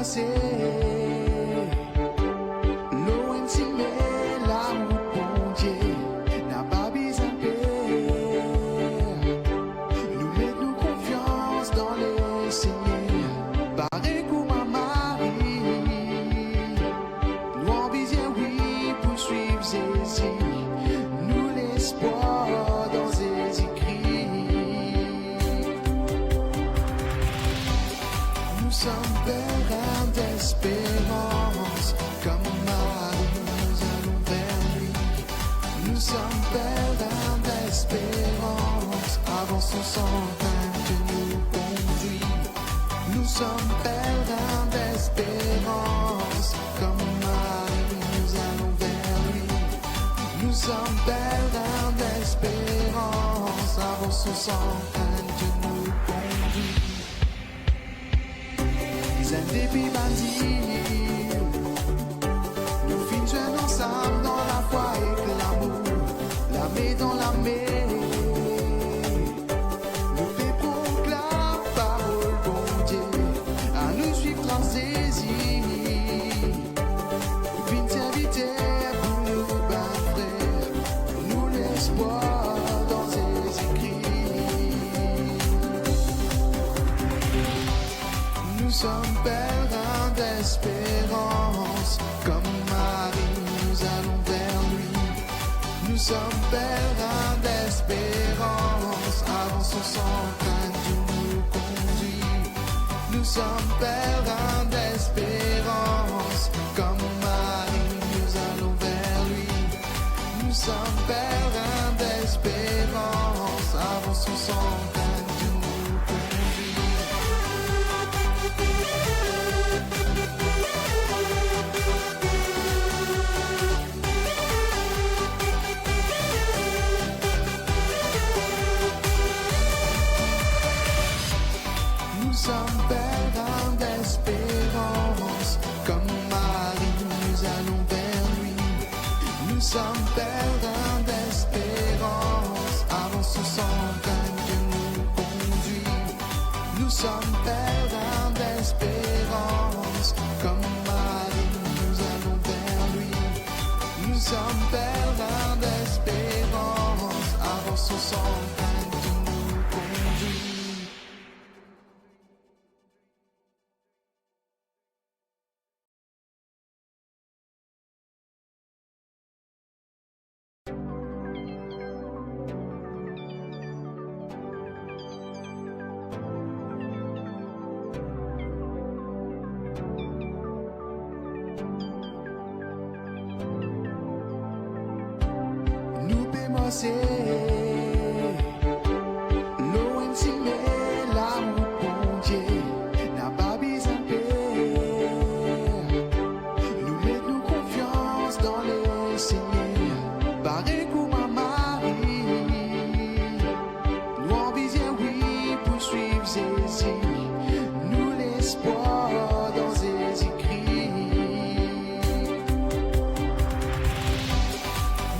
commencer. L'eau si met la route, bon Dieu, n'a pas besoin de paix. Nous mettons confiance dans les Seigneurs. Pareil comme ma Marie. Nous en besoin, oui, pour suivre Jésus. Nous l'espoir dans ses écrits. Nous sommes pleins d'espérance, comme Marie, nous allons vers lui. Nous sommes pleins d'espérance, avançons sans crainte que nous conduit. Nous sommes pleins d'espérance, comme Marie, nous allons vers lui. Nous sommes pleins d'espérance, avançons sans crainte que nous conduit. Les débits bandits, nous finissons ensemble dans la foi et l'amour, la main dans la main. Nous faisons la parole, bon Dieu, à nous suivre dans ses îles. Nous serviteur pour nous, frères, nous l'espoir dans ses écrits. Nous sommes pèlerins d'espérance, comme Marie, nous allons vers lui. Nous sommes pèlerins d'espérance, avançons sans crainte, Dieu nous conduit. Nous sommes pèlerins d'espérance, comme Marie, nous allons vers lui. Nous sommes pèlerins d'espérance, avançons sans crainte, Dieu nous conduit. Nous sommes pèlerins d'espérance, comme Marie, nous allons vers lui. Nous sommes pèlerins d'espérance, avançons sans crainte, Dieu nous conduit. Nous sommes pèlerins d'espérance, comme Marie, nous allons vers lui. Nous sommes pèlerins d'espérance, avançons sans crainte, Dieu nous conduit. Nous pémosser, l'eau si met la route, bon Dieu, n'a pas besoin de paix. Nous mettons confiance dans les Seigneurs. Pareil comme ma Marie. Nous en besoin, oui, pour suivre Jésus. Nous l'espoir dans ses écrits.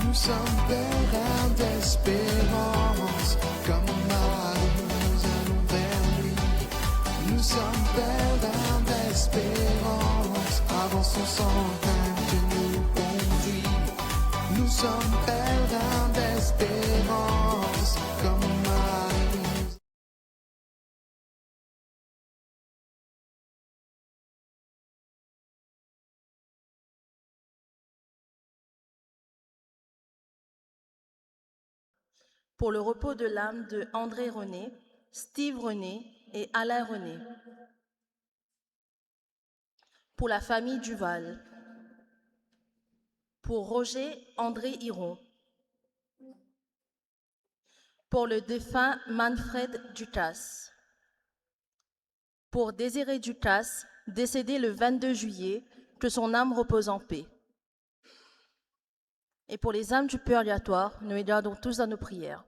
Nous sommes pleins d'espérance, comme Marie, nous allons vers lui. Nous sommes pleins d'espérance, avançons sans crainte, Dieu nous conduit. Nous sommes pleins d'espérance, comme Marie. Pour le repos de l'âme de André René, Steve René et Alain René. Pour la famille Duval. Pour Roger André Hiron. Pour le défunt Manfred Ducasse. Pour Désiré Ducasse, décédé le 22 juillet, que son âme repose en paix. Et pour les âmes du purgatoire, nous les gardons tous dans nos prières.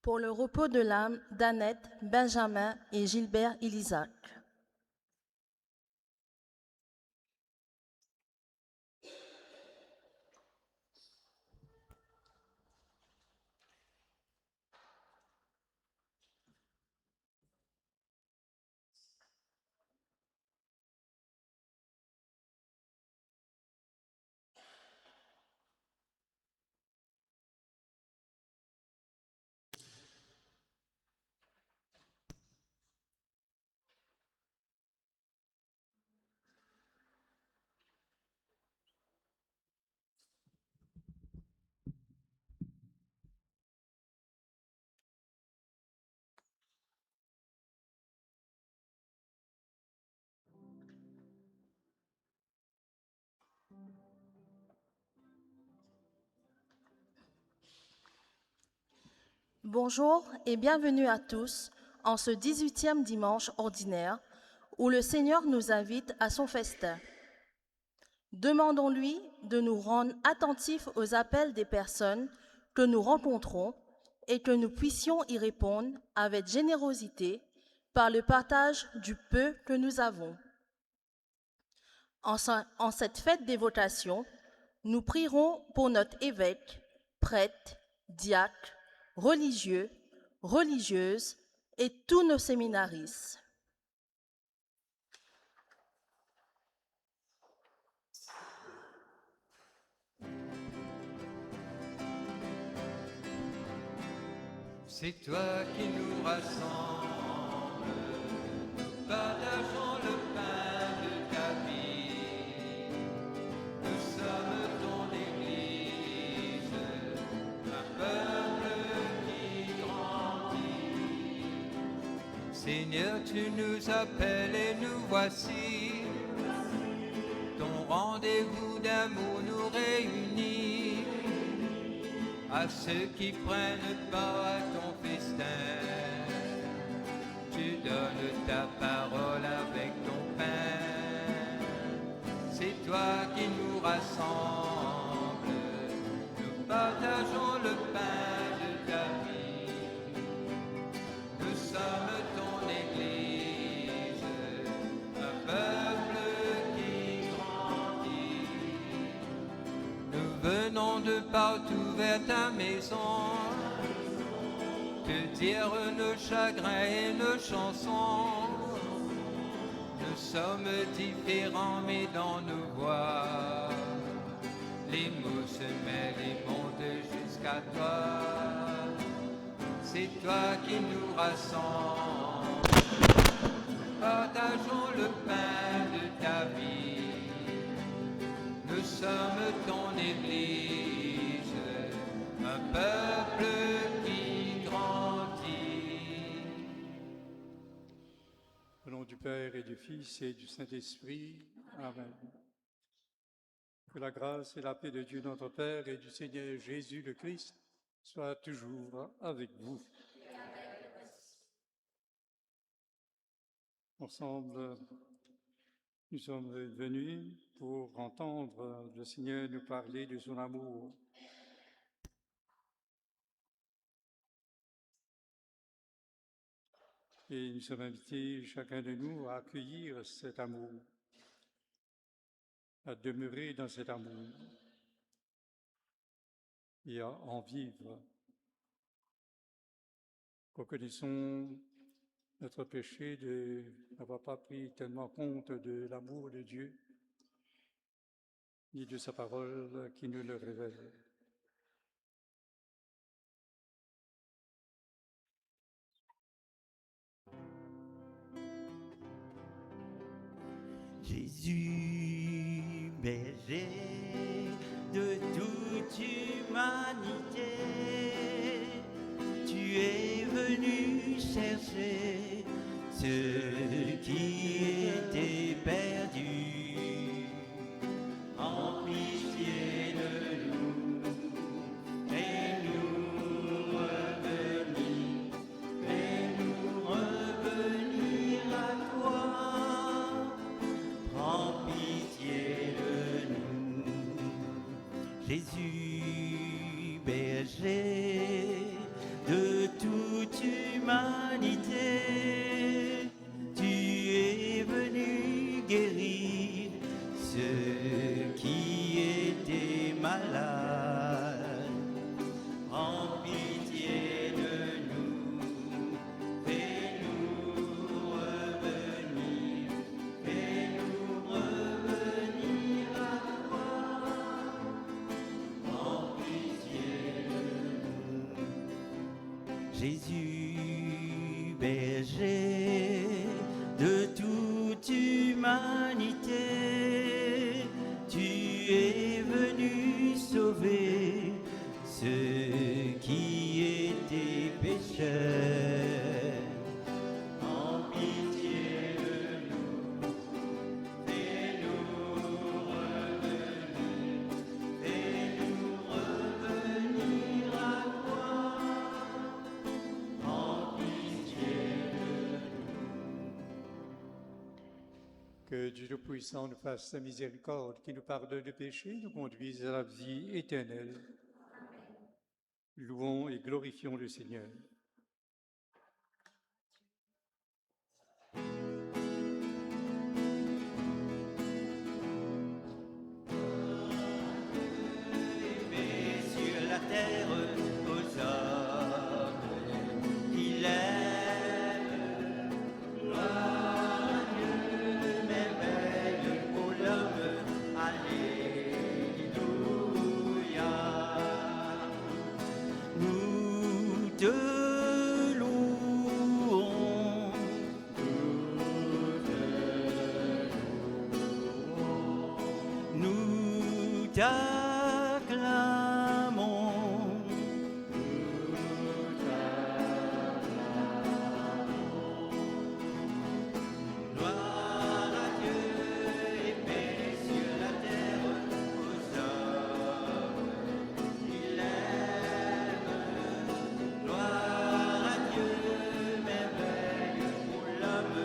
Pour le repos de l'âme d'Annette, Benjamin et Gilbert Ilizac. Bonjour et bienvenue à tous en ce 18e dimanche ordinaire où le Seigneur nous invite à son festin. Demandons-lui de nous rendre attentifs aux appels des personnes que nous rencontrons et que nous puissions y répondre avec générosité par le partage du peu que nous avons. En cette fête des votations, nous prierons pour notre évêque, prêtre, diacre, religieux, religieuses et tous nos séminaristes. C'est toi qui nous rassemble, nous partageons le pain de ta vie. Nous sommes ton Église, un peuple qui grandit. Seigneur, tu nous appelles et nous voici. Ton rendez-vous d'amour nous réunit. À ceux qui prennent part à ton festin, tu donnes ta parole avec ton pain. C'est toi qui nous rassemble, nous partageons le pain de ta vie. Nous sommes ton Église, un peuple qui grandit. Nous venons de partout vers ta maison, te dire nos chagrins et nos chansons. Nous sommes différents mais dans nos voix, les mots se mêlent et montent jusqu'à toi. C'est toi qui nous rassemble, partageons le pain de ta vie. Nous sommes ton Église, un peuple qui grandit. Au nom du Père et du Fils et du Saint-Esprit. Amen. Que la grâce et la paix de Dieu notre Père et du Seigneur Jésus le Christ soient toujours avec vous. Ensemble, nous sommes venus pour entendre le Seigneur nous parler de son amour. Et nous sommes invités, chacun de nous, à accueillir cet amour, à demeurer dans cet amour et à en vivre. Reconnaissons notre péché de n'avoir pas pris tellement compte de l'amour de Dieu, ni de sa parole qui nous le révèle. Jésus, berger de toute humanité, tu es venu chercher ceux qui étaient perdus. En pitié de nous, fais-nous revenir à toi. Prends pitié de nous, Jésus, berger de tout qui étaient malades. Prends pitié de nous, fais-nous revenir à toi. Prends pitié de nous. Jésus, berger de toute humanité, tu es venu sauver ceux qui étaient pécheurs. En pitié de nous, fais-nous revenir à toi. En pitié de Que Dieu Tout-Puissant nous fasse sa miséricorde, qui nous pardonne le péché, nous conduise à la vie éternelle. Louons et glorifions le Seigneur. Aimé sur la terre aux hommes qu'il aime. Gloire à Dieu, merveille pour l'homme. Alléluia. Nous te louons. Nous t'acclamons. Gloire à Dieu et paix sur la terre aux hommes qu'il aime. Gloire à Dieu, merveille pour l'homme.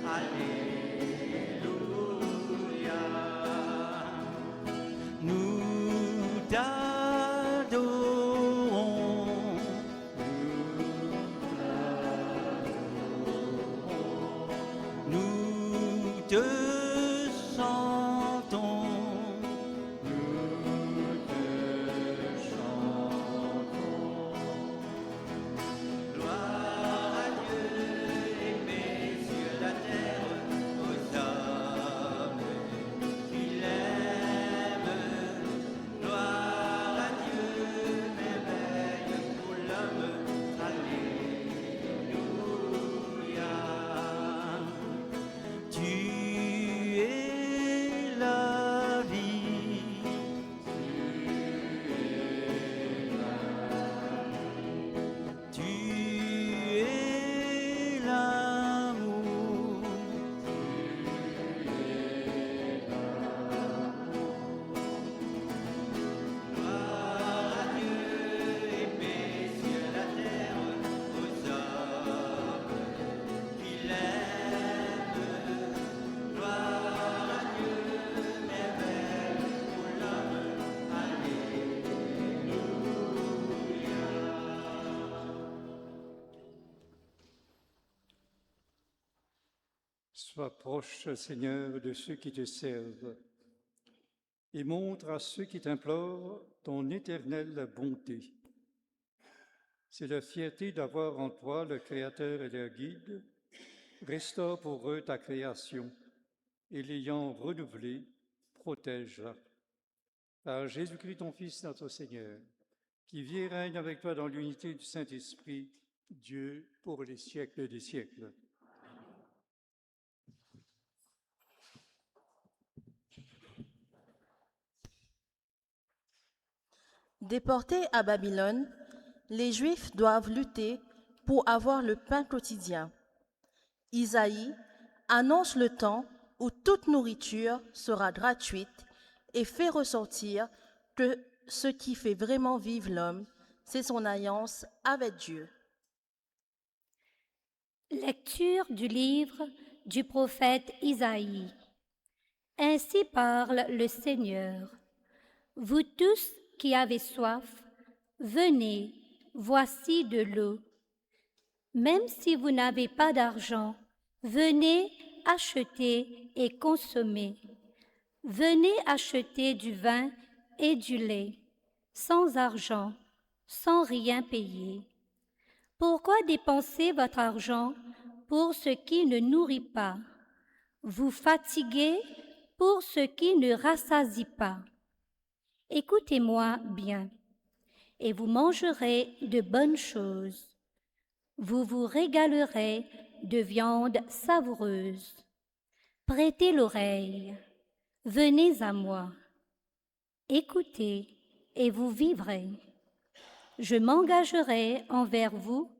Alléluia. Nous t'adorons. Nous te chantons. Gloire à Dieu et paix sur la terre aux hommes qu'il aime. Gloire à Dieu, merveille pour l'homme. Alléluia. Tu es la vie. Tu es l'amour. Gloire à Dieu et paix sur la terre aux hommes qu'il aime. Gloire à Dieu, merveille pour l'homme. Alléluia. Sois proche, Seigneur, de ceux qui te servent et montre à ceux qui t'implorent ton éternelle bonté. C'est la fierté d'avoir en toi le Créateur et leur guide. Restaure pour eux ta création et l'ayant renouvelée, protège-la. Par Jésus-Christ, ton Fils, notre Seigneur, qui vit et règne avec toi dans l'unité du Saint-Esprit, Dieu pour les siècles des siècles. Déportés à Babylone, les Juifs doivent lutter pour avoir le pain quotidien. Isaïe annonce le temps où toute nourriture sera gratuite et fait ressortir que ce qui fait vraiment vivre l'homme, c'est son alliance avec Dieu. Lecture du livre du prophète Isaïe. Ainsi parle le Seigneur. Vous tous qui avez soif, venez, voici de l'eau. Même si vous n'avez pas d'argent, venez acheter et consommer. Venez acheter du vin et du lait, sans argent, sans rien payer. Pourquoi dépenser votre argent pour ce qui ne nourrit pas, vous fatiguez pour ce qui ne rassasie pas? Écoutez-moi bien, et vous mangerez de bonnes choses. Vous vous régalerez de viande savoureuse. Prêtez l'oreille, venez à moi. Écoutez, et vous vivrez. Je m'engagerai envers vous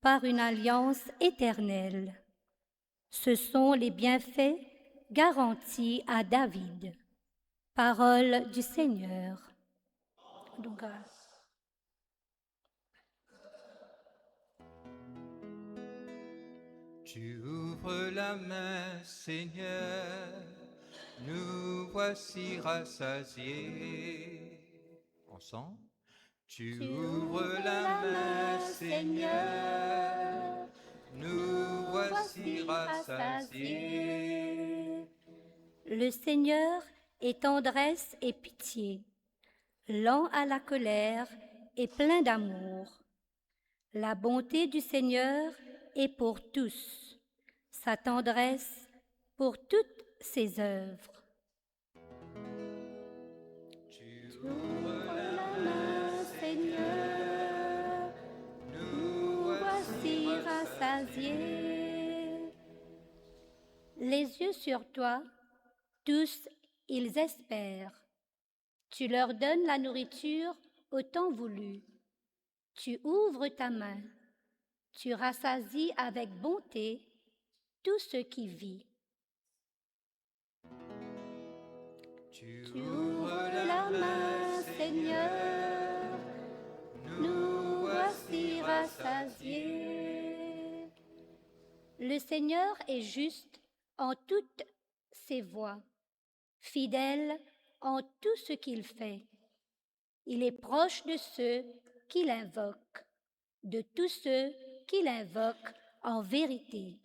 par une alliance éternelle. Ce sont les bienfaits garantis à David. Parole du Seigneur. Donc, Tu ouvres la main, Seigneur, nous voici rassasiés. Ensemble. Tu ouvres la main, Seigneur, nous voici rassasiés. Le Seigneur est tendresse et pitié, lent à la colère et plein d'amour. La bonté du Seigneur est pour tous, sa tendresse pour toutes ses œuvres. Tu ouvres la main, Seigneur, nous voici rassasiés. Les yeux sur toi, tous ils espèrent. Tu leur donnes la nourriture au temps voulu. Tu ouvres ta main. Tu rassasies avec bonté tout ce qui vit. Tu Ouvre la main, Seigneur, nous voici rassasiés. Le Seigneur est juste en toutes ses voies, fidèle en tout ce qu'il fait. Il est proche de ceux qui l'invoquent, de tous ceux qui l'invoquent en vérité.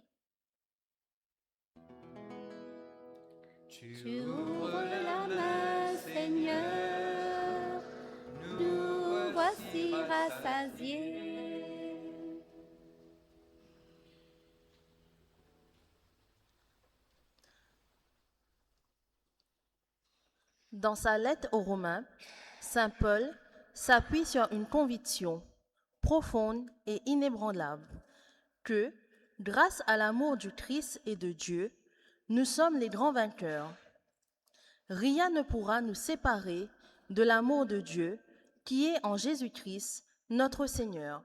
Tu ouvres la main, Seigneur, nous voici rassasiés. Dans sa lettre aux Romains, Saint Paul s'appuie sur une conviction profonde et inébranlable que, grâce à l'amour du Christ et de Dieu, nous sommes les grands vainqueurs. Rien ne pourra nous séparer de l'amour de Dieu qui est en Jésus-Christ, notre Seigneur.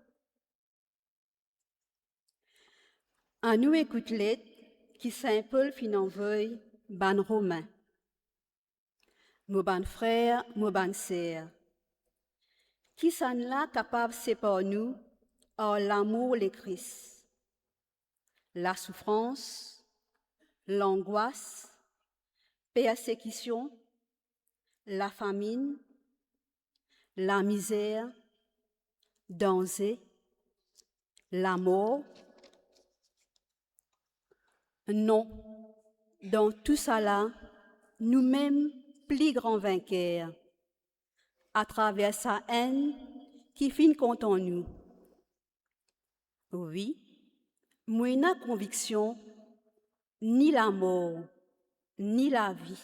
En nous écoute lettre qui Saint Paul fin envoie ban Romain. Mon ban frère, mon ban sœur. Qui s'en là capable séparer nous en l'amour le Christ. La souffrance, l'angoisse, persécution, la famine, la misère, danger, la mort. Non, dans tout cela, nous-mêmes plus grands vainqueurs, à travers sa haine qui finit contre nous. Oui, moi n'a conviction, ni la mort, ni la vie,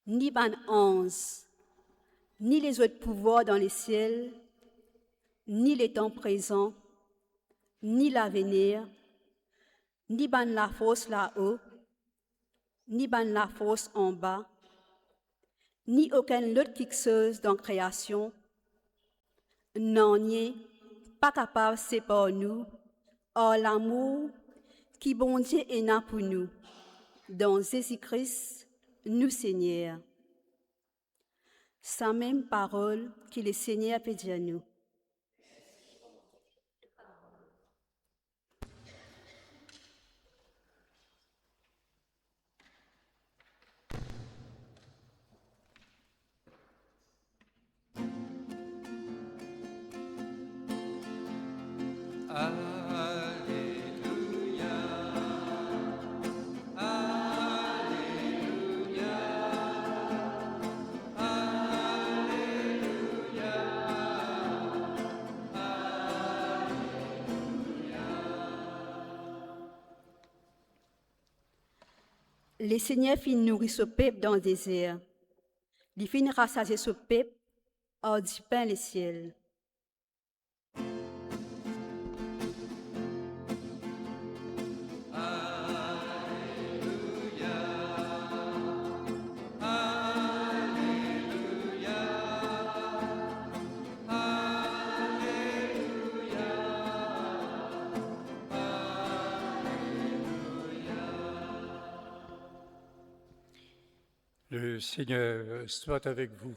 ni ban ange, ni les autres pouvoirs dans les ciels, ni les temps présents, ni l'avenir, ni ban la force là-haut, ni ban la force en bas, ni aucune autre chose dans la création, n'en est pas capable de séparer nous, hors l'amour qui bon Dieu est là pour nous, dans Jésus-Christ, nous Seigneur. Sa même parole que le Seigneur peut dire à nous. Alléluia, Alléluia, Le Seigneur fit nourrir ce peuple dans le désert. Il fit rassasier ce peuple hors du pain le ciel. Le Seigneur soit avec vous.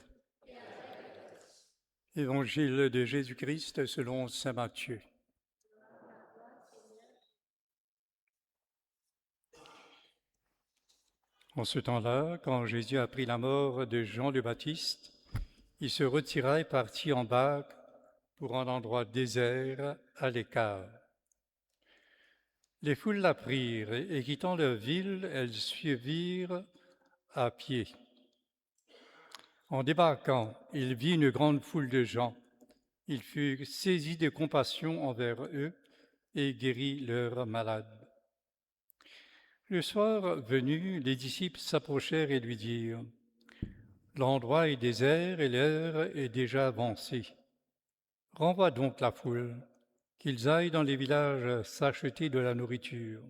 Évangile de Jésus-Christ selon saint Matthieu. En ce temps-là, quand Jésus apprit la mort de Jean le Baptiste, il se retira et partit en barque pour un endroit désert à l'écart. Les foules l'apprirent et quittant leur ville, elles suivirent à pied. En débarquant, il vit une grande foule de gens. Il fut saisi de compassion envers eux et guérit leurs malades. Le soir venu, les disciples s'approchèrent et lui dirent : « L'endroit est désert et l'heure est déjà avancée. Renvoie donc la foule, qu'ils aillent dans les villages s'acheter de la nourriture. »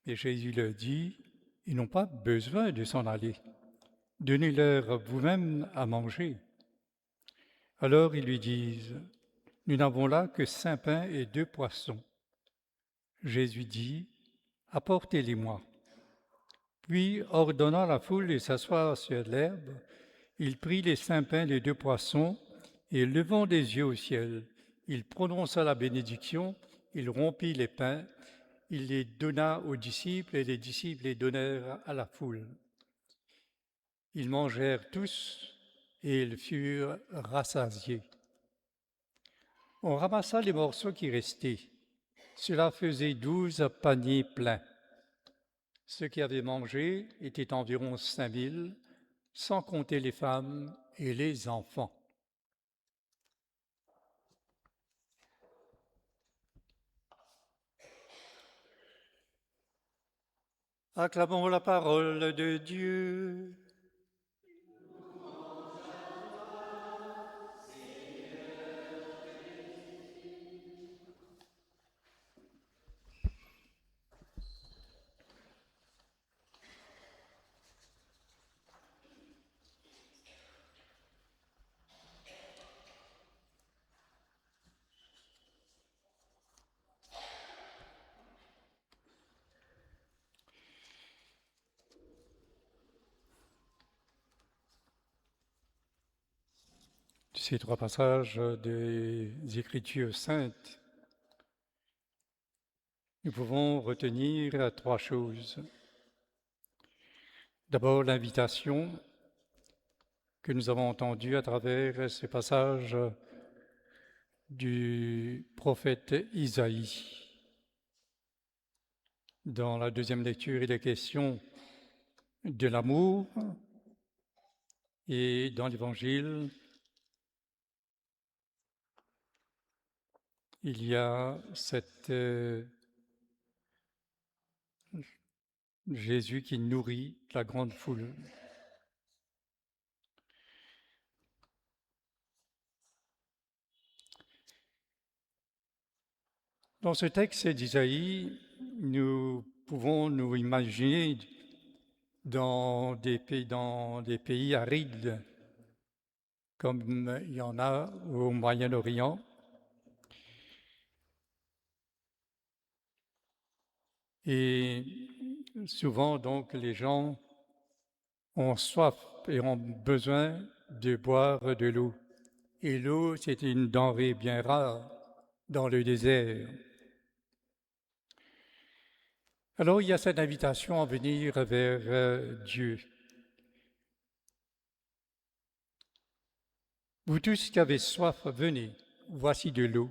Et Jésus leur dit : « Ils n'ont pas besoin de s'en aller. Donnez-leur vous-même à manger. » Alors ils lui disent : « Nous n'avons là que 5 pains et 2 poissons. » Jésus dit : « Apportez-les-moi. » Puis, ordonnant à la foule de s'asseoir sur l'herbe, il prit les 5 pains et les 2 poissons, et levant les yeux au ciel, il prononça la bénédiction, il rompit les pains, il les donna aux disciples, et les disciples les donnèrent à la foule. Ils mangèrent tous, et ils furent rassasiés. On ramassa les morceaux qui restaient. Cela faisait 12 paniers pleins. Ceux qui avaient mangé étaient environ 5000, sans compter les femmes et les enfants. Acclamons la parole de Dieu. Ces 3 passages des Écritures saintes, nous pouvons retenir 3 choses. D'abord, l'invitation que nous avons entendue à travers ces passages du prophète Isaïe. Dans la deuxième lecture, il est question de l'amour, et dans l'Évangile, il y a Jésus qui nourrit la grande foule. Dans ce texte d'Isaïe, nous pouvons nous imaginer dans des pays arides, comme il y en a au Moyen-Orient. Et souvent, donc, les gens ont soif et ont besoin de boire de l'eau. Et l'eau, c'est une denrée bien rare dans le désert. Alors, il y a cette invitation à venir vers Dieu. Vous tous qui avez soif, venez, voici de l'eau.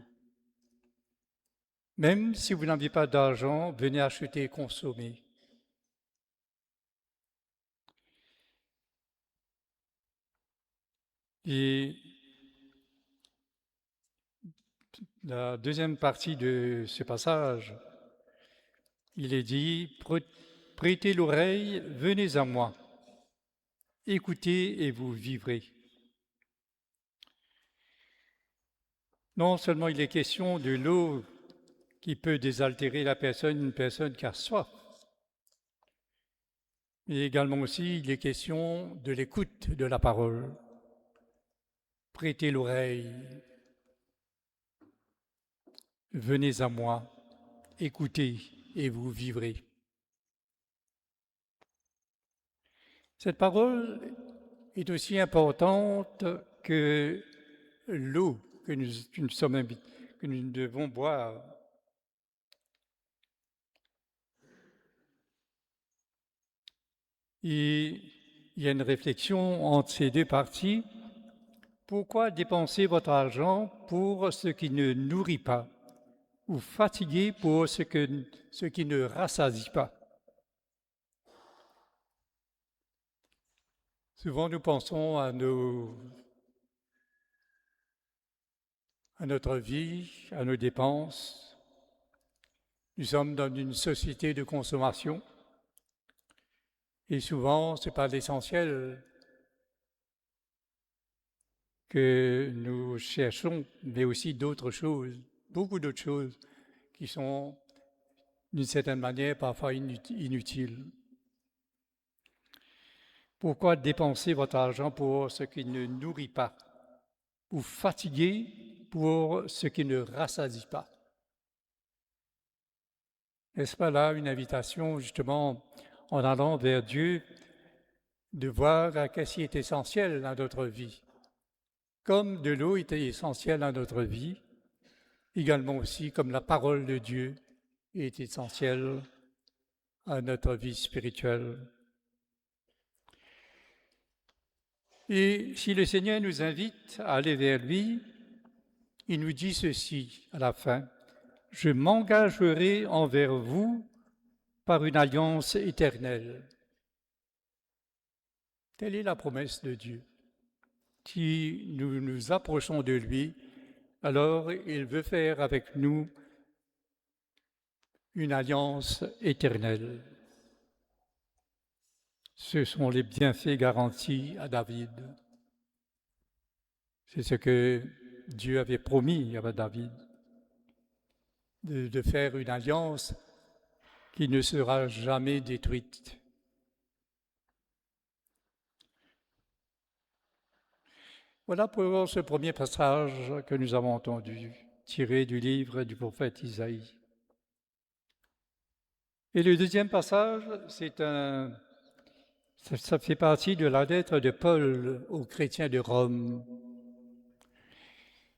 Même si vous n'avez pas d'argent, venez acheter et consommer. Et la deuxième partie de ce passage, il est dit « Prêtez l'oreille, venez à moi. Écoutez et vous vivrez. Non seulement il est question de l'eau qui peut désaltérer la personne, une personne qui a soif, mais également aussi il est question de l'écoute de la parole. Prêtez l'oreille, venez à moi, écoutez et vous vivrez. Cette parole est aussi importante que l'eau que nous devons boire. Et il y a une réflexion entre ces deux parties. Pourquoi dépenser votre argent pour ce qui ne nourrit pas ou fatiguer pour ce qui ne rassasie pas? Souvent, nous pensons à notre vie, à nos dépenses. Nous sommes dans une société de consommation et souvent, ce n'est pas l'essentiel que nous cherchons, mais aussi d'autres choses, beaucoup d'autres choses qui sont d'une certaine manière parfois inutiles. Pourquoi dépenser votre argent pour ce qui ne nourrit pas ou fatiguer pour ce qui ne rassasie pas? N'est-ce pas là une invitation, justement, en allant vers Dieu, de voir qu'est-ce qui est essentiel dans notre vie? Comme de l'eau était essentielle dans notre vie, également aussi comme la parole de Dieu est essentielle à notre vie spirituelle. Et si le Seigneur nous invite à aller vers lui, il nous dit ceci à la fin: « Je m'engagerai envers vous par une alliance éternelle. » Telle est la promesse de Dieu. Si nous nous approchons de lui, alors il veut faire avec nous une alliance éternelle. Ce sont les bienfaits garantis à David. C'est ce que Dieu avait promis à David, de faire une alliance qui ne sera jamais détruite. Voilà pour ce premier passage que nous avons entendu, tiré du livre du prophète Isaïe. Et le deuxième passage, ça fait partie de la lettre de Paul aux chrétiens de Rome.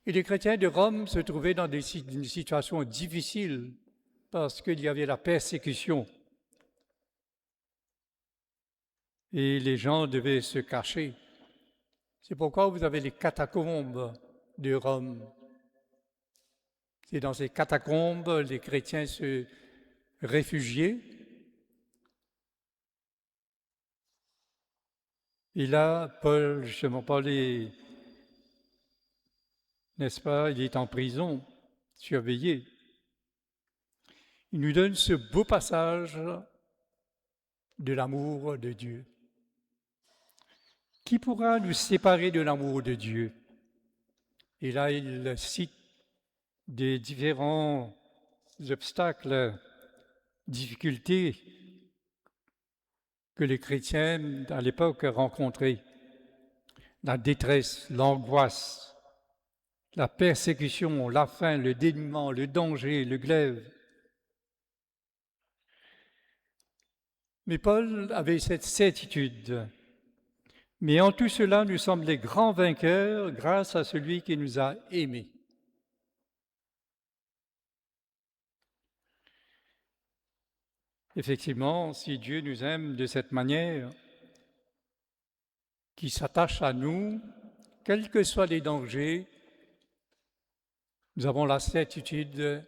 Et les chrétiens de Rome se trouvaient dans une situation difficile parce qu'il y avait la persécution. Et les gens devaient se cacher. C'est pourquoi vous avez les catacombes de Rome. C'est dans ces catacombes les chrétiens se réfugiaient. Et là, Paul est, n'est-ce pas, il est en prison, surveillé. Il nous donne ce beau passage de l'amour de Dieu. Qui pourra nous séparer de l'amour de Dieu? Et là, il cite des différents obstacles, difficultés que les chrétiens à l'époque rencontraient. La détresse, l'angoisse, la persécution, la faim, le dénuement, le danger, le glaive. Mais Paul avait cette certitude. Mais en tout cela, nous sommes les grands vainqueurs grâce à celui qui nous a aimés. Effectivement, si Dieu nous aime de cette manière, qui s'attache à nous, quels que soient les dangers, nous avons la certitude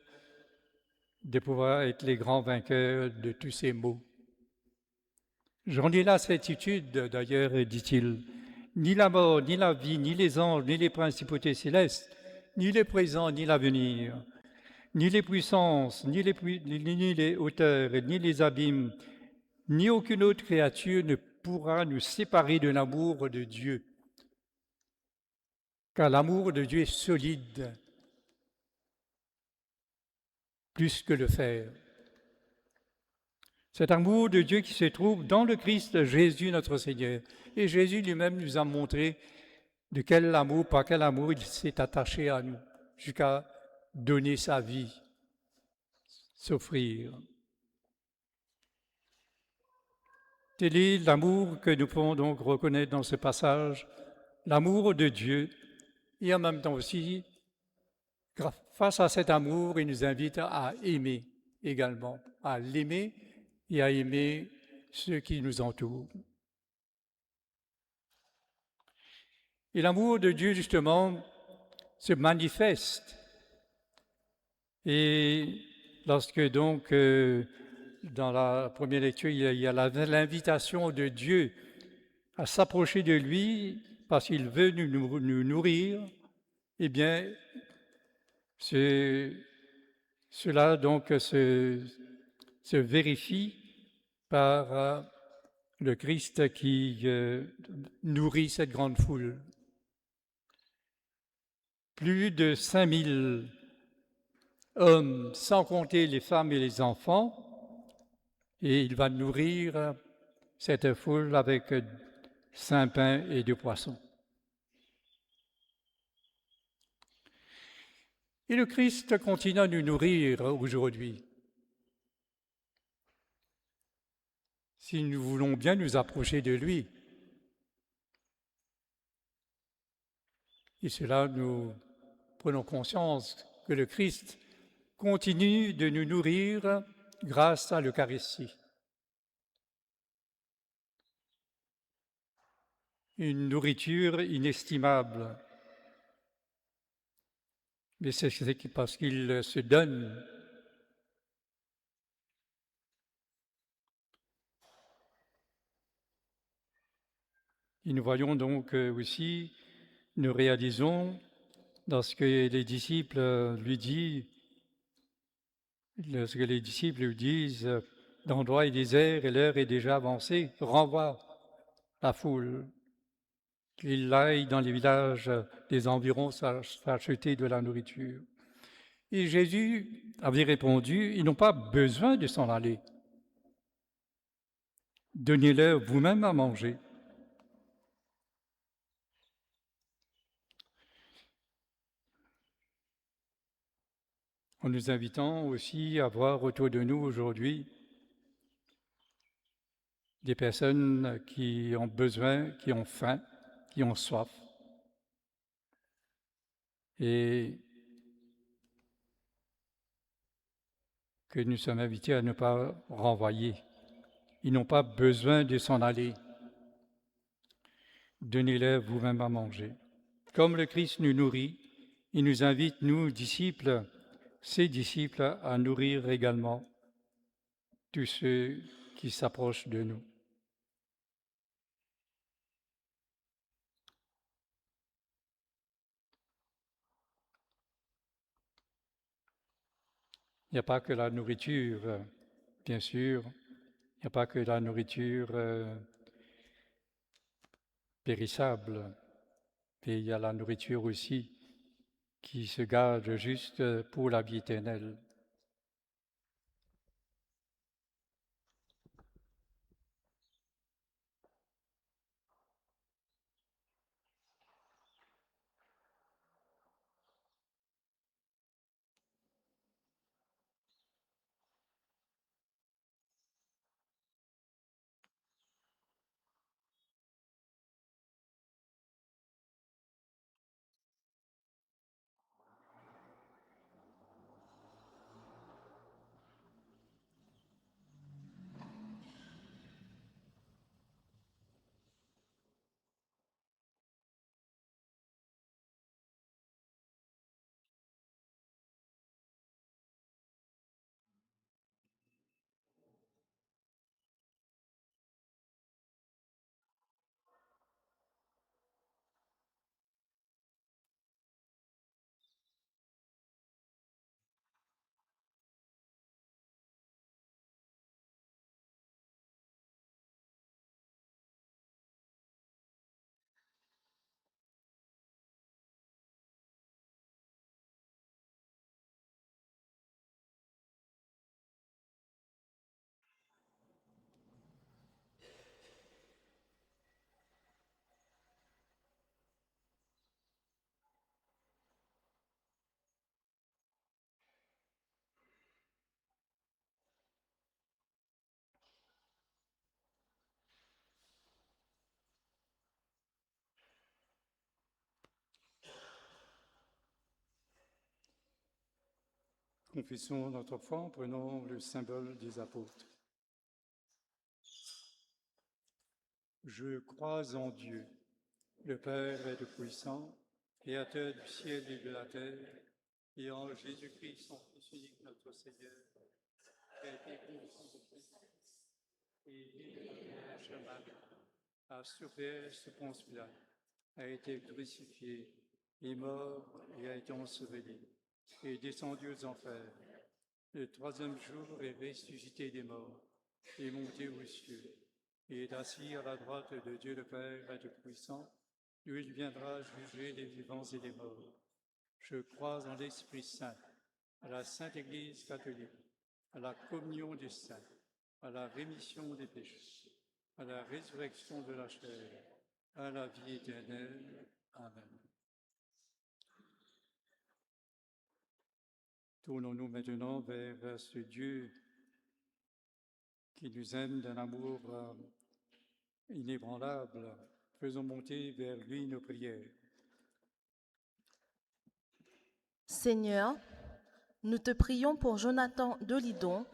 de pouvoir être les grands vainqueurs de tous ces maux. J'en ai la certitude, d'ailleurs, dit-il, ni la mort, ni la vie, ni les anges, ni les principautés célestes, ni le présent, ni l'avenir, ni les puissances, ni les hauteurs, ni les abîmes, ni aucune autre créature ne pourra nous séparer de l'amour de Dieu. Car l'amour de Dieu est solide, plus que le fer. Cet amour de Dieu qui se trouve dans le Christ Jésus notre Seigneur. Et Jésus lui-même nous a montré de quel amour, par quel amour il s'est attaché à nous, jusqu'à donner sa vie, s'offrir. Tel est l'amour que nous pouvons donc reconnaître dans ce passage, l'amour de Dieu, et en même temps aussi, face à cet amour, il nous invite à aimer également, à l'aimer et à aimer ceux qui nous entourent. Et l'amour de Dieu, justement, se manifeste. Et lorsque donc, dans la première lecture, il y a l'invitation de Dieu à s'approcher de lui parce qu'il veut nous nourrir, eh bien, cela donc se vérifie par le Christ qui nourrit cette grande foule. Plus de 5000 hommes, sans compter les femmes et les enfants, et il va nourrir cette foule avec 5 pains et 2 poissons. Et le Christ continue à nous nourrir aujourd'hui. Si nous voulons bien nous approcher de lui. Et cela, nous prenons conscience que le Christ continue de nous nourrir grâce à l'Eucharistie. Une nourriture inestimable. Mais c'est parce qu'il se donne. Et nous voyons donc aussi, nous réalisons, lorsque les disciples lui disent, l'endroit est désert et l'heure est déjà avancée, renvoie la foule, qu'il aille dans les villages des environs s'acheter de la nourriture. Et Jésus avait répondu, ils n'ont pas besoin de s'en aller. Donnez-leur vous-même à manger. En nous invitant aussi à voir autour de nous aujourd'hui des personnes qui ont besoin, qui ont faim, qui ont soif. Et que nous sommes invités à ne pas renvoyer. Ils n'ont pas besoin de s'en aller. Donnez-leur vous-même à manger. Comme le Christ nous nourrit, il nous invite, nous, disciples, ses disciples, à nourrir également tous ceux qui s'approchent de nous. Il n'y a pas que la nourriture, bien sûr, il n'y a pas que la nourriture périssable, mais il y a la nourriture aussi qui se garde juste pour la vie éternelle. Confessons notre foi en prenant le symbole des apôtres. Je crois en Dieu, le Père et le puissant, Créateur du ciel et de la terre, et en Jésus-Christ, son Fils unique, notre Seigneur, qui a été conçu de Christ et né de la Vierge Marie, a souffert sous Ponce Pilate, a été crucifié, est mort et a été enseveli, et est descendu aux enfers. Le troisième jour est ressuscité des morts, est monté aux cieux, et est assis à la droite de Dieu le Père et du Puissant, d'où il viendra juger les vivants et les morts. Je crois en l'Esprit Saint, à la Sainte Église catholique, à la communion des saints, à la rémission des péchés, à la résurrection de la chair, à la vie éternelle. Amen. Tournons-nous maintenant vers ce Dieu qui nous aime d'un amour inébranlable. Faisons monter vers lui nos prières. Seigneur, nous te prions pour Jonathan Dolidon,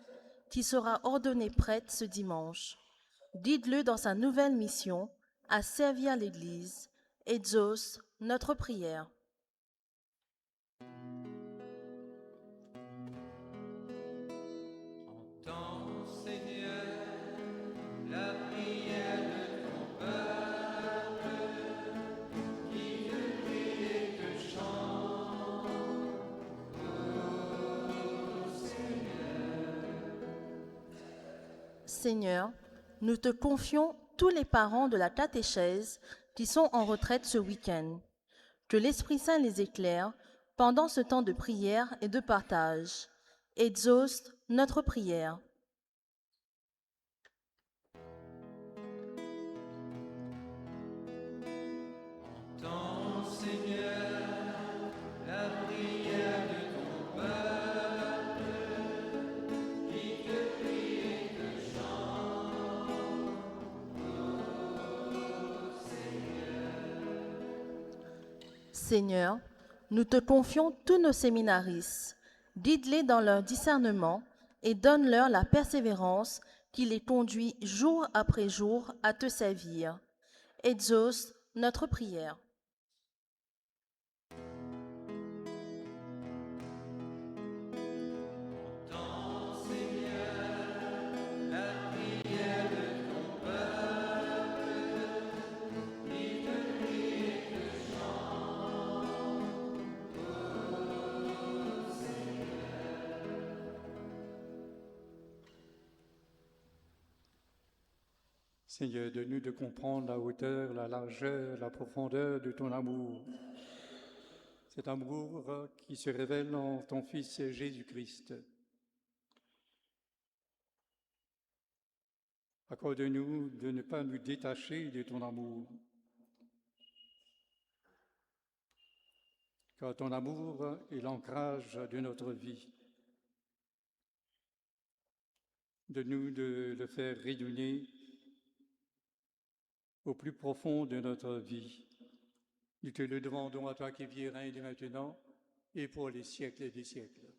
qui sera ordonné prêtre ce dimanche. Guide-le dans sa nouvelle mission à servir l'Église. Exauce notre prière. Entends, Seigneur, la prière de ton peuple, qui te prie et te chante. Ô Seigneur, nous te confions tous les parents de la catéchèse qui sont en retraite ce week-end. Que l'Esprit Saint les éclaire pendant ce temps de prière et de partage. Exauce notre prière. Entends, Seigneur, la prière de ton peuple, qui te prie et te chante. Seigneur, nous te confions tous nos séminaristes. Guide-les dans leur discernement et donne-leur la persévérance qui les conduit jour après jour à te servir. Exauce notre prière. Entends, Seigneur, la prière de ton peuple, qui te prie et te chante. Seigneur, donne-nous de comprendre la hauteur, la largeur, la profondeur de ton amour. Cet amour qui se révèle en ton Fils Jésus-Christ. Accorde-nous de ne pas nous détacher de ton amour. Car ton amour est l'ancrage de notre vie. Donne-nous de le faire rayonner au plus profond de notre vie. Nous te le demandons à toi qui vis et règne maintenant et pour les siècles des siècles.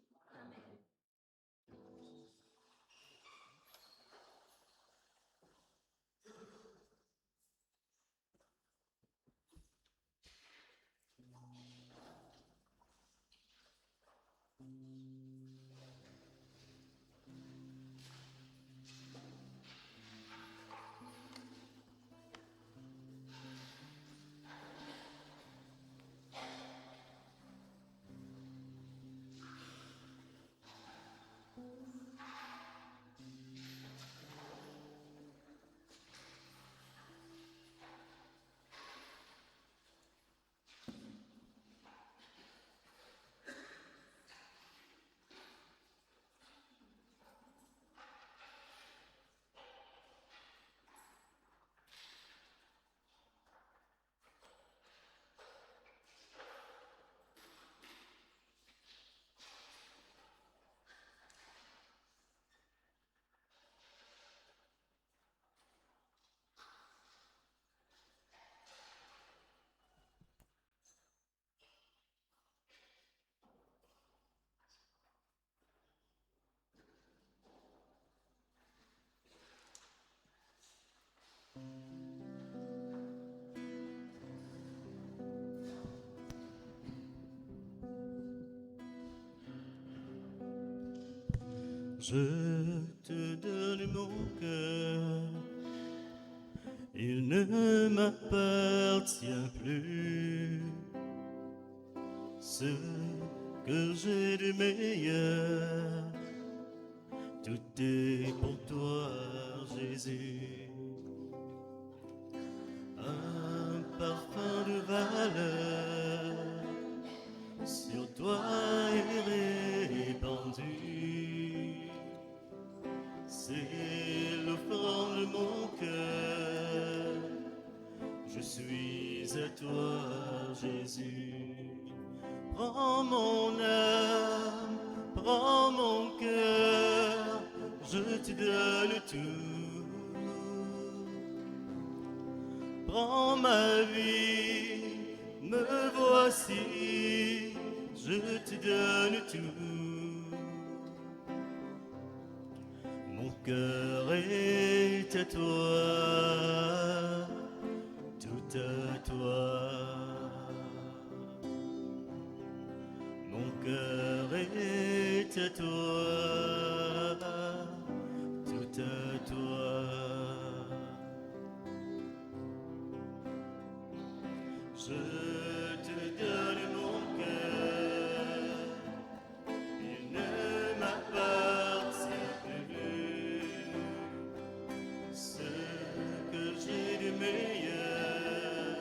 Je te donne mon cœur, il ne m'appartient plus. Ce que j'ai de meilleur, tout est pour toi, Jésus. Un parfum de valeur sur toi est répandu. C'est l'offrande de mon cœur. Je suis à toi, Jésus. Prends mon âme, prends mon cœur, je te donne tout. Prends ma vie, me voici, je te donne tout. Mon cœur est à toi, tout à toi. Mon cœur est à toi, tout à toi. Je te donne mon cœur, il ne m'appartient plus. Ce que j'ai de meilleur,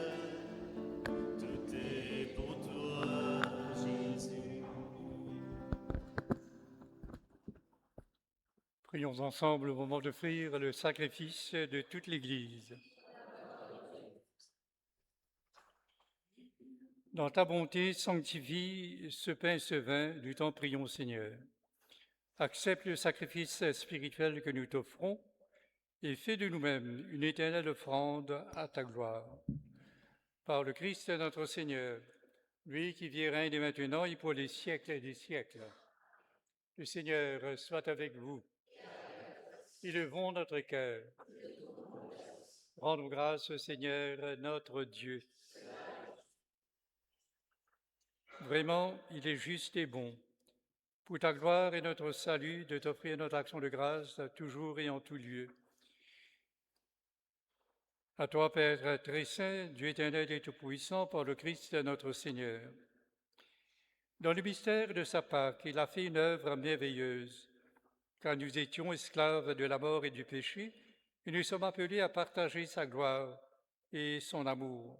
tout est pour toi, Jésus. Prions ensemble au moment d'offrir le sacrifice de toute l'Église. Dans ta bonté, sanctifie ce pain et ce vin, du temps prions Seigneur. Accepte le sacrifice spirituel que nous t'offrons et fais de nous-mêmes une éternelle offrande à ta gloire. Par le Christ notre Seigneur, lui qui vit et règne maintenant et pour les siècles des siècles. Le Seigneur soit avec vous. Élevons notre cœur. Rendons grâce, Seigneur, notre Dieu. Vraiment, il est juste et bon, pour ta gloire et notre salut, de t'offrir notre action de grâce toujours et en tout lieu. À toi, Père très saint, Dieu éternel et tout-puissant, par le Christ notre Seigneur. Dans le mystère de sa Pâque, il a fait une œuvre merveilleuse. Quand nous étions esclaves de la mort et du péché, et nous sommes appelés à partager sa gloire et son amour.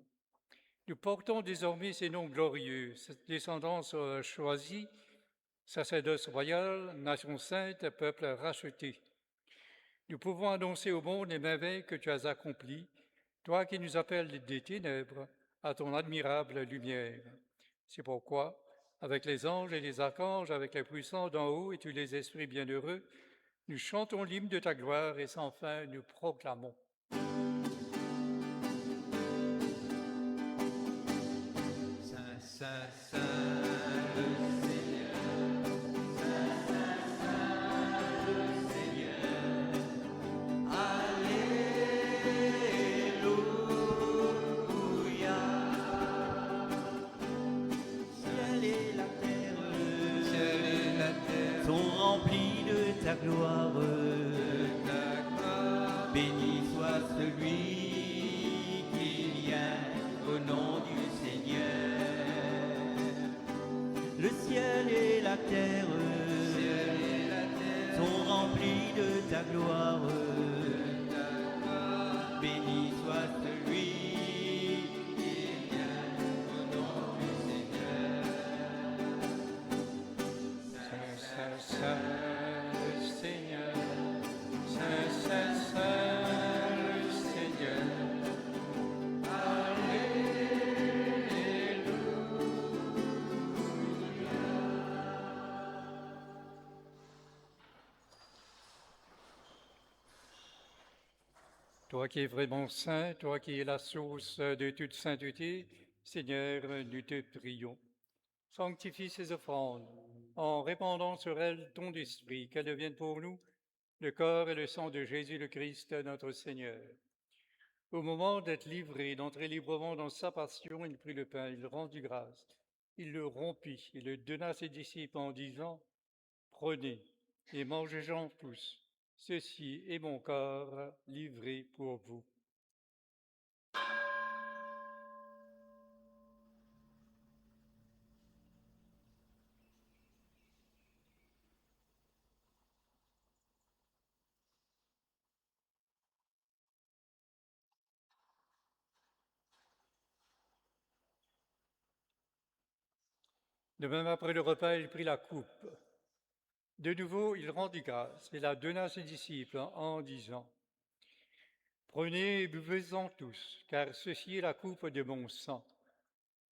Nous portons désormais ces noms glorieux, cette descendance choisie, sacerdoce royal, nation sainte, peuple racheté. Nous pouvons annoncer au monde les merveilles que tu as accomplies, toi qui nous appelles des ténèbres à ton admirable lumière. C'est pourquoi, avec les anges et les archanges, avec les puissants d'en haut et tous les esprits bienheureux, nous chantons l'hymne de ta gloire et sans fin nous proclamons. Saint, Saint, Saint, le Seigneur. Saint, Saint, Saint, le Seigneur. Alléluia. Ciel et la Ciel et la terre sont remplis de ta gloire. de ta gloire. Béni soit celui qui vient au nom du Seigneur. Le ciel et la terre Ciel et la terre sont remplis de ta gloire. de ta gloire. Béni soit celui Qui vient au nom du Seigneur. Saint, Saint, Saint, le Seigneur. Saint, Saint, Saint, le Seigneur. Toi qui es vraiment saint, toi qui es la source de toute sainteté, Seigneur, nous te prions. Sanctifie ces offrandes en répandant sur elles ton esprit, qu'elles deviennent pour nous le corps et le sang de Jésus le Christ, notre Seigneur. Au moment d'être livré, d'entrer librement dans sa passion, il prit le pain, il rendit grâce, il le rompit, il le donna à ses disciples en disant « Prenez, et mangez-en tous. Ceci est mon corps livré pour vous. De même, après le repas, il prit la coupe. De nouveau, il rendit grâce et la donna à ses disciples en disant, « Prenez et buvez-en tous, car ceci est la coupe de mon sang,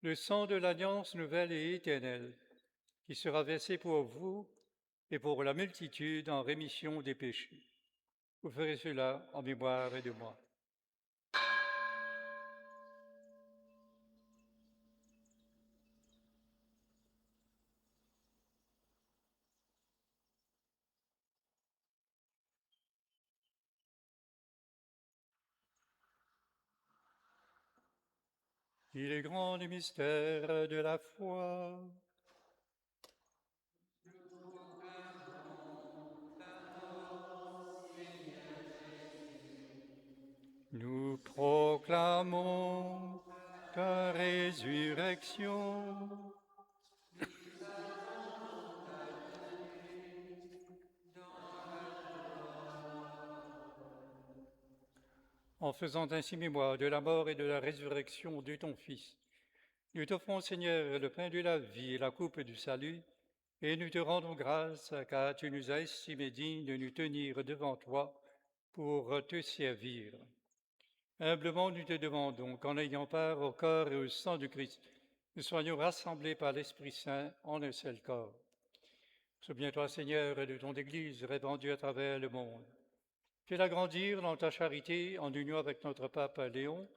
le sang de l'alliance nouvelle et éternelle, qui sera versé pour vous et pour la multitude en rémission des péchés. Vous ferez cela en mémoire de moi. » Il est grand le mystère de la foi. Nous proclamons ta résurrection. En faisant ainsi mémoire de la mort et de la résurrection de ton Fils, nous t'offrons, Seigneur, le pain de la vie et la coupe du salut, et nous te rendons grâce car tu nous as estimés dignes de nous tenir devant toi pour te servir. Humblement, nous te demandons qu'en ayant part au corps et au sang du Christ, nous soyons rassemblés par l'Esprit Saint en un seul corps. Souviens-toi, Seigneur, de ton Église répandue à travers le monde. Fais-la grandir dans ta charité en union avec notre pape Léon,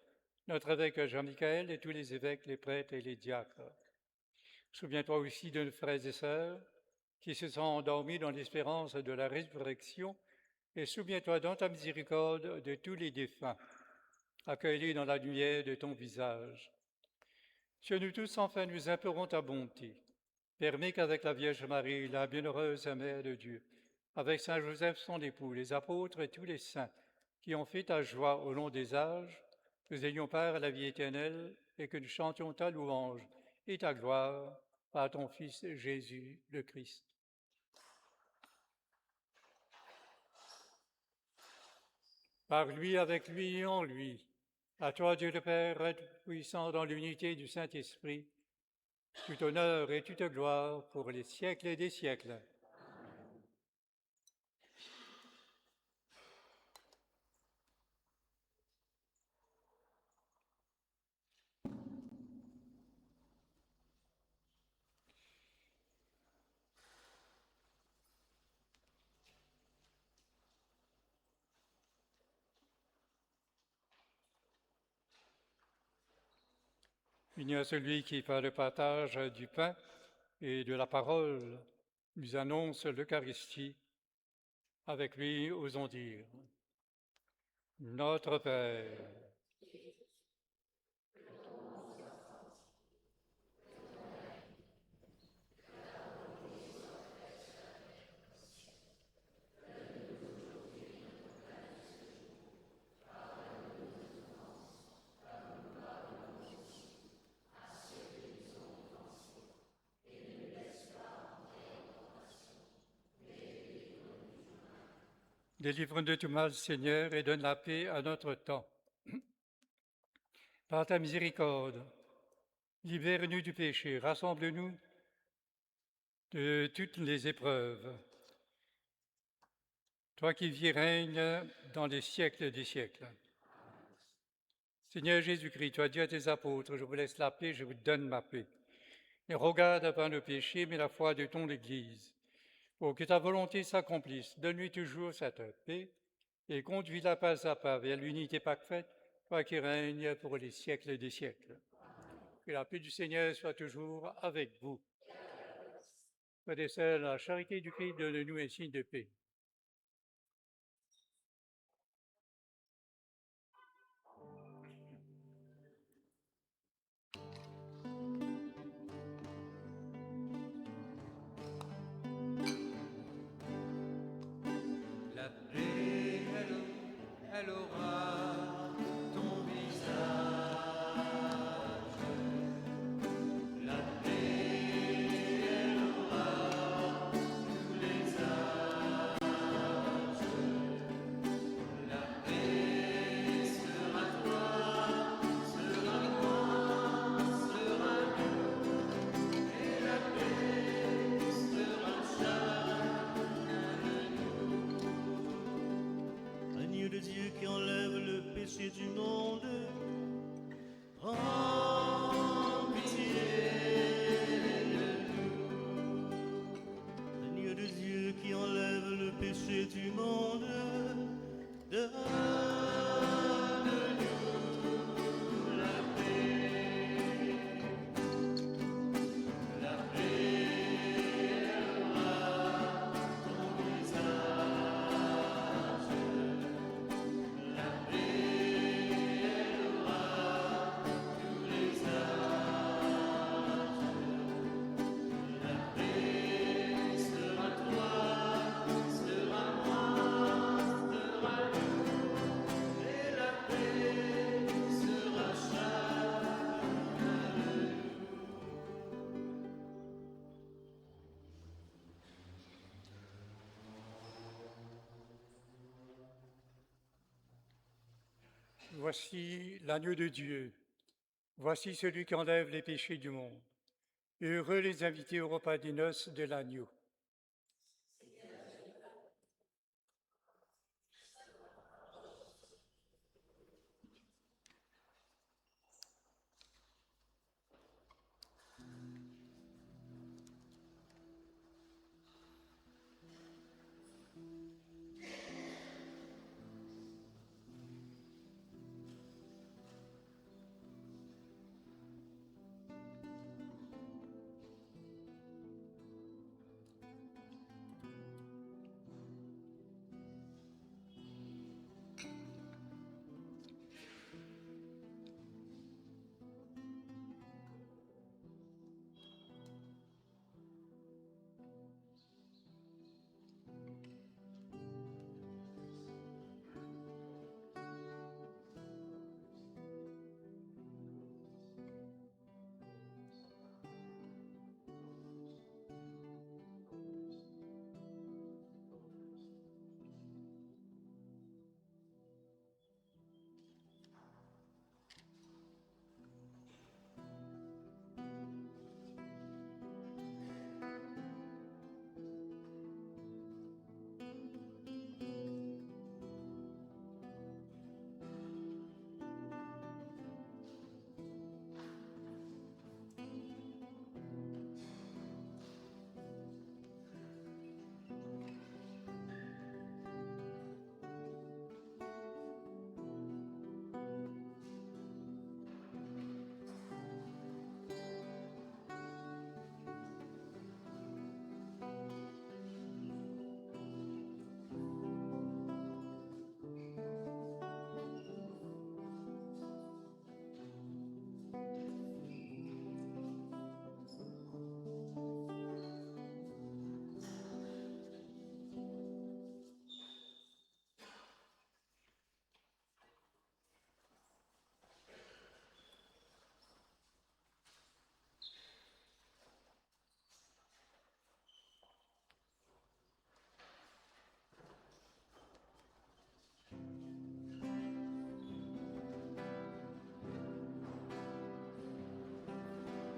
notre évêque Jean-Michel et tous les évêques, les prêtres et les diacres. Souviens-toi aussi de nos frères et sœurs qui se sont endormis dans l'espérance de la résurrection, et souviens-toi dans ta miséricorde de tous les défunts, accueillis dans la lumière de ton visage. Sur nous tous, enfin, nous implorons ta bonté. Permets qu'avec la Vierge Marie, la bienheureuse Mère de Dieu, avec Saint Joseph son époux, les apôtres et tous les saints qui ont fait ta joie au long des âges, nous ayons part à la vie éternelle et que nous chantions ta louange et ta gloire par ton Fils Jésus le Christ. Par lui, avec lui et en lui, à toi Dieu le Père Tout-Puissant dans l'unité du Saint-Esprit, tout honneur et toute gloire pour les siècles des siècles. Béni à celui qui, par le partage du pain et de la parole, nous annonce l'Eucharistie. Avec lui, osons dire, Notre Père, délivre-nous de tout mal, Seigneur, et donne la paix à notre temps. Par ta miséricorde, libère-nous du péché, rassemble-nous de toutes les épreuves. Toi qui vis et règnes dans les siècles des siècles. Seigneur Jésus-Christ, tu as dit à tes apôtres, je vous laisse la paix, je vous donne ma paix. Ne regarde pas nos péchés, mais la foi de ton Église. Pour que ta volonté s'accomplisse, donne-lui toujours cette paix et conduis-la pas à pas vers l'unité parfaite, toi qui règnes pour les siècles des siècles. Que la paix du Seigneur soit toujours avec vous. Frères et sœurs, la charité du Christ donne-nous un signe de paix. Voici l'agneau de Dieu. Voici celui qui enlève les péchés du monde. Heureux les invités au repas des noces de l'agneau.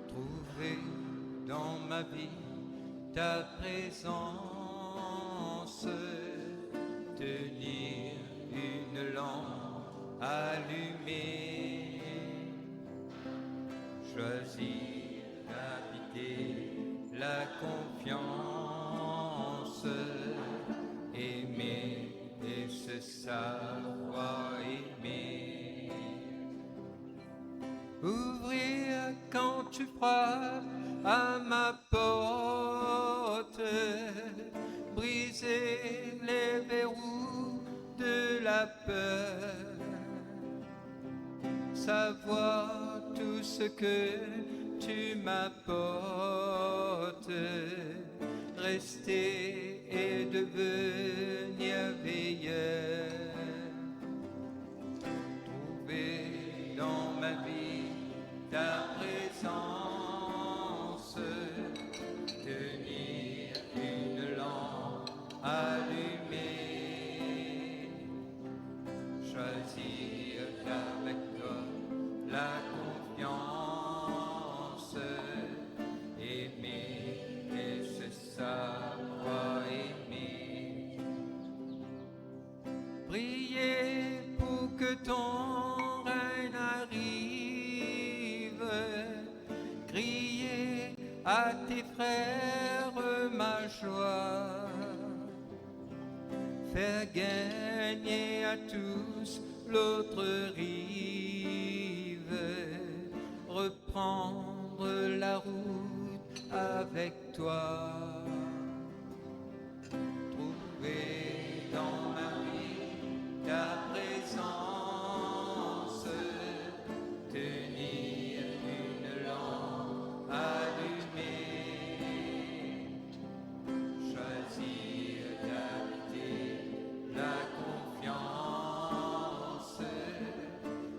Trouver dans ma vie ta présence, tenir une lampe allumée, choisir d'habiter la confiance, aimer et se savoir aimer. Ouvrir quand tu frappes à ma porte, briser les verrous de la peur, savoir tout ce que tu m'apportes, rester et devenir veilleur. Trouver dans ma vie ta présence, tenir une lampe allumée, choisir avec toi la confiance, aimer et se savoir aimer. Prier pour que ton règne arrive, crier à tes frères ma joie, faire gagner à tous l'autre rive, reprendre la route avec toi. Trouver dans ma vie ta présence, tenir une lampe allumée, choisir d'habiter la confiance,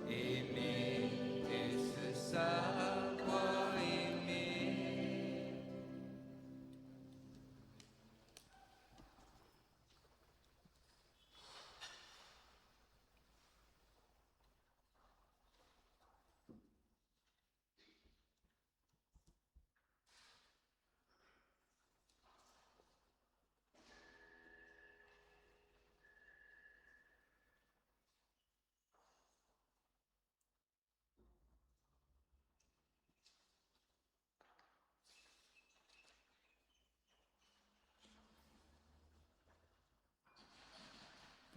aimer et se savoir aimer.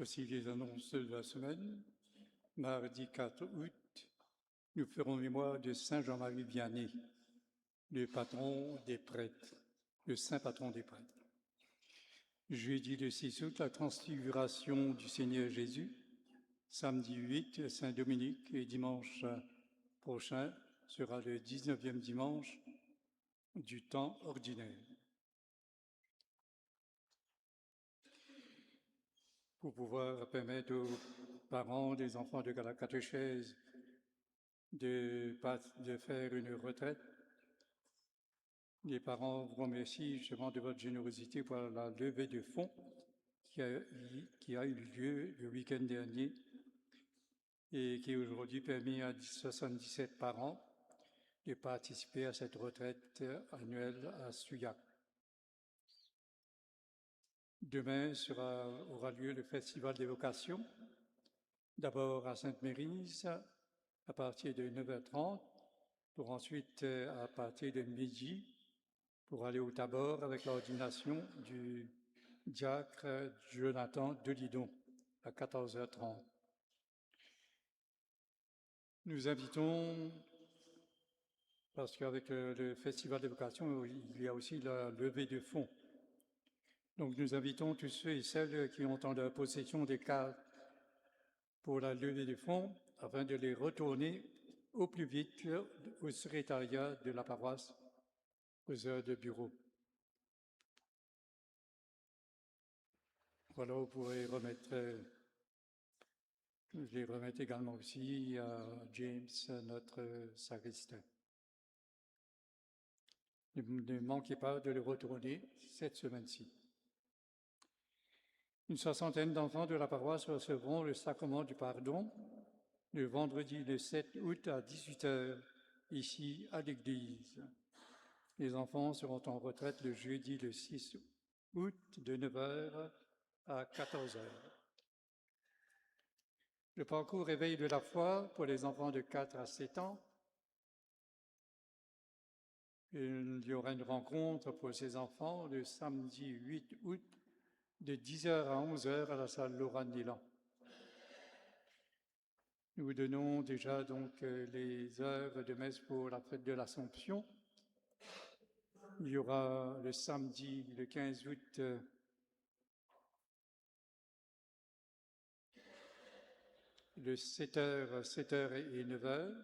Voici les annonces de la semaine. Mardi 4 août, nous ferons mémoire de Saint Jean-Marie Vianney, le patron des prêtres, le saint patron des prêtres. Jeudi le 6 août, la transfiguration du Seigneur Jésus. Samedi 8, Saint-Dominique, et dimanche prochain sera le 19e dimanche du temps ordinaire. Pour pouvoir permettre aux parents des enfants de la catéchèse de faire une retraite, les parents vous remercient justement de votre générosité pour la levée de fonds qui a eu lieu le week-end dernier et qui aujourd'hui permet à 77 parents de participer à cette retraite annuelle à Souillac. Demain aura lieu le festival des vocations, d'abord à Sainte-Mérise à partir de 9h30, pour ensuite à partir de midi, pour aller au Tabor avec l'ordination du diacre Jonathan Delidon à 14h30. Nous invitons, parce qu'avec le festival des vocations, il y a aussi la levée de fonds. Donc nous invitons tous ceux et celles qui ont en leur possession des cartes pour la levée de fonds, afin de les retourner au plus vite au secrétariat de la paroisse aux heures de bureau. Voilà, vous pourrez les remettre également aussi à James, notre sacristain. Ne manquez pas de les retourner cette semaine-ci. Une soixantaine d'enfants de la paroisse recevront le sacrement du pardon le vendredi le 7 août à 18h, ici à l'église. Les enfants seront en retraite le jeudi le 6 août de 9h à 14h. Le parcours Réveil de la foi pour les enfants de 4 à 7 ans. Il y aura une rencontre pour ces enfants le samedi 8 août de 10h à 11h à la salle Laura Nélan. Nous vous donnons déjà donc les heures de messe pour la fête de l'Assomption. Il y aura le samedi le 15 août de 7h et 9h.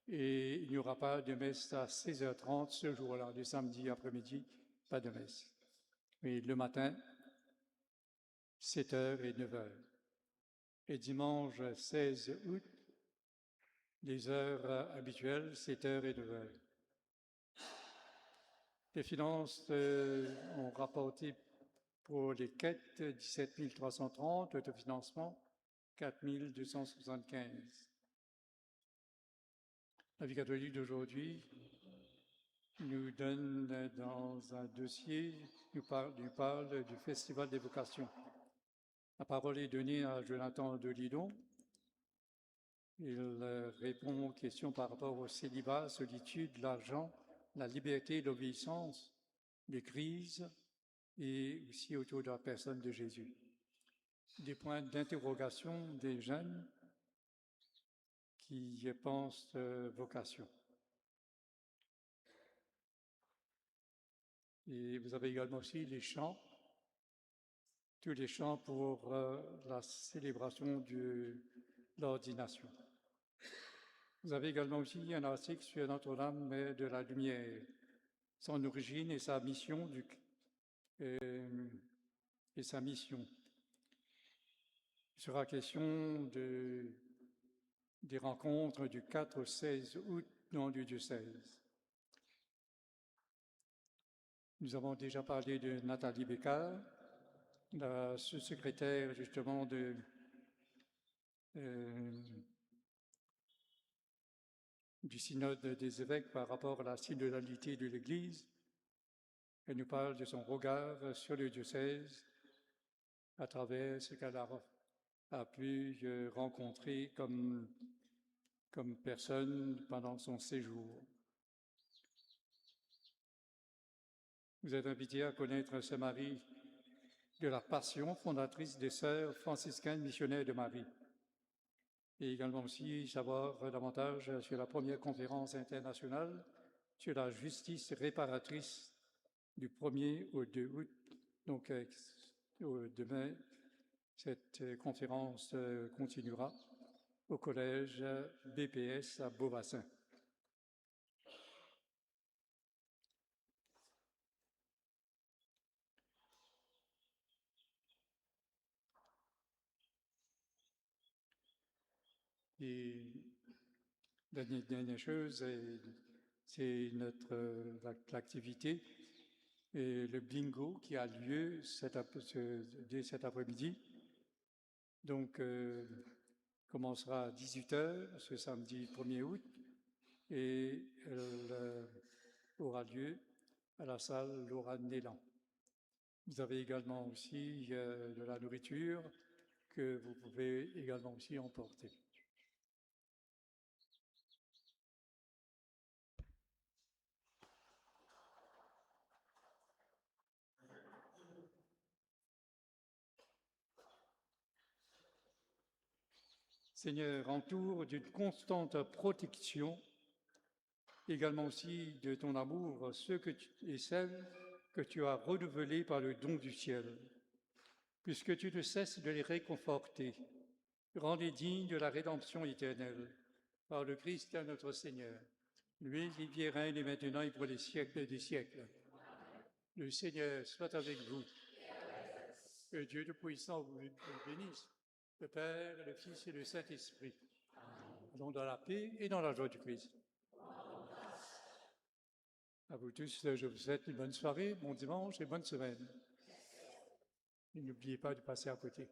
Et il n'y aura pas de messe à 16h30 ce jour-là, le samedi après-midi, pas de messe. Mais le matin, 7h et 9h. Et dimanche 16 août, les heures habituelles, 7h et 9h. Les finances ont rapporté pour les quêtes 17 330, autofinancement 4 275. La vie catholique d'aujourd'hui nous donne dans un dossier, nous parle du Festival des vocations. La parole est donnée à Jonathan Delidon. Il répond aux questions par rapport au célibat, solitude, l'argent, la liberté et l'obéissance, les crises et aussi autour de la personne de Jésus. Des points d'interrogation des jeunes qui pensent vocation. Et vous avez également aussi les chants, tous les chants pour la célébration de l'ordination. Vous avez également aussi un article sur Notre-Dame de la Lumière, son origine et sa mission. Il sera question des rencontres du 4 au 16 août dans le diocèse. Nous avons déjà parlé de Nathalie Bécard, la sous-secrétaire justement du synode des évêques par rapport à la synodalité de l'Église. Elle nous parle de son regard sur le diocèse à travers ce qu'elle a pu rencontrer comme personne pendant son séjour. Vous êtes invités à connaître Saint Marie de la Passion, fondatrice des Sœurs franciscaines missionnaires de Marie. Et également aussi savoir davantage sur la première conférence internationale sur la justice réparatrice du 1er au 2 août. Donc, demain, cette conférence continuera au collège BPS à Beaubassin. Et la dernière chose, c'est l'activité et le bingo qui a lieu dès cet après-midi. Donc, commencera à 18h ce samedi 1er août et elle aura lieu à la salle Laura Nélan. Vous avez également aussi de la nourriture que vous pouvez également aussi emporter. Seigneur, entoure d'une constante protection, également aussi de ton amour, ceux et celles que tu as renouvelés par le don du ciel. Puisque tu ne cesses de les réconforter, rends-les dignes de la rédemption éternelle, par le Christ notre Seigneur. Lui, il vit et règne et maintenant et pour les siècles des siècles. Le Seigneur soit avec vous. Que Dieu Tout-Puissant vous bénisse, le Père, le Fils et le Saint-Esprit. Allons dans la paix et dans la joie du Christ. À vous tous, je vous souhaite une bonne soirée, bon dimanche et bonne semaine. Et n'oubliez pas de passer à côté.